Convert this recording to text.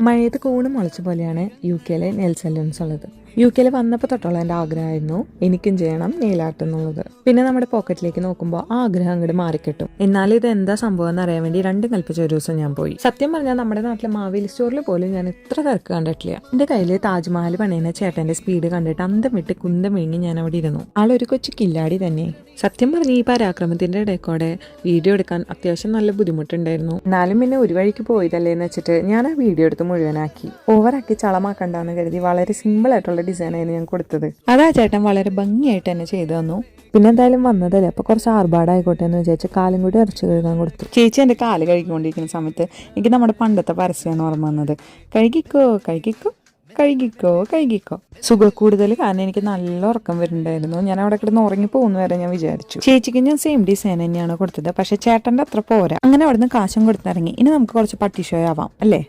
മഴയത്ത് കൂണ് മുളച്ച പോലെയാണ് UK നെയിൽ സലൂൺസ് ഉള്ളത്. UK വന്നപ്പോൾ തൊട്ടുള്ള എൻ്റെ ആഗ്രഹമായിരുന്നു എനിക്കും ചെയ്യണം നെയിൽ ആർട്ട് എന്നുള്ളത്. പിന്നെ നമ്മുടെ പോക്കറ്റിലേക്ക് നോക്കുമ്പോൾ ആ ആഗ്രഹം അങ്ങോട്ട് മാറിക്കിട്ടും. എന്നാൽ ഇത് എന്താ സംഭവം എന്ന് അറിയാൻ വേണ്ടി രണ്ടും കൽപ്പിച്ച ഒരു ദിവസം ഞാൻ പോയി. സത്യം പറഞ്ഞാൽ നമ്മുടെ നാട്ടിലെ മാവേലി സ്റ്റോറിൽ പോലും ഞാൻ ഇത്ര തിരക്ക് കണ്ടിട്ടില്ല. എൻ്റെ കയ്യിൽ താജ്മഹൽ പണിയുന്ന ചേട്ടന്റെ സ്പീഡ് കണ്ടിട്ട് അന്തം വിട്ട് കുന്തം വീങ്ങി ഞാൻ അവിടെ ഇരുന്നു. ആളൊരു കൊച്ചു കില്ലാടി തന്നെ. സത്യം പറഞ്ഞ് ഈ പരാക്രമത്തിന്റെ ഇടയ്ക്കോടെ വീഡിയോ എടുക്കാൻ അത്യാവശ്യം നല്ല ബുദ്ധിമുട്ടുണ്ടായിരുന്നു. എന്നാലും പിന്നെ ഒരു വഴിക്ക് പോയതല്ലേ എന്ന് വെച്ചിട്ട് ഞാൻ ആ വീഡിയോ എടുത്ത് മുഴുവനാക്കി. ഓവറാക്കി ചളമാക്കണ്ടെന്ന് കരുതി വളരെ സിമ്പിൾ ആയിട്ടുള്ള ഡിസൈനായിരുന്നു ഞാൻ കൊടുത്തത്. അതാ ചേട്ടൻ വളരെ ഭംഗിയായിട്ട് തന്നെ ചെയ്തു തന്നു. പിന്നെ എന്തായാലും വന്നതല്ലേ, അപ്പൊ കുറച്ച് ആർഭാടായിക്കോട്ടെ എന്ന് വിചാരിച്ച് കാലും കൂടി ഇറച്ചി കഴുകാൻ കൊടുത്തു. ചേച്ചി എൻ്റെ കാല് കഴുകിക്കൊണ്ടിരിക്കുന്ന സമയത്ത് എനിക്ക് നമ്മുടെ പണ്ടത്തെ പരസ്യമാണ് ഓർമ്മ വന്നത്. കഴുകിക്കോ കഴുകിക്കോ കഴുകിക്കോ കഴുകിക്കോ. സുഖം കൂടുതൽ കാരണം എനിക്ക് നല്ല ഉറക്കം വരുന്നുണ്ടായിരുന്നു. ഞാൻ അവിടെ കിടന്ന് ഉറങ്ങി പോകുന്ന വരെ ഞാൻ വിചാരിച്ചു. ചേച്ചിക്ക് ഞാൻ സെയിം ഡിസൈൻ തന്നെയാണ് കൊടുത്തത്, പക്ഷെ ചേട്ടൻ്റെ അത്ര പോരാ. അങ്ങനെ അവിടുന്ന് കാശും കൊടുത്തിറങ്ങി. ഇനി നമുക്ക് കുറച്ച് പട്ടി ഷോ ആവാം അല്ലേ.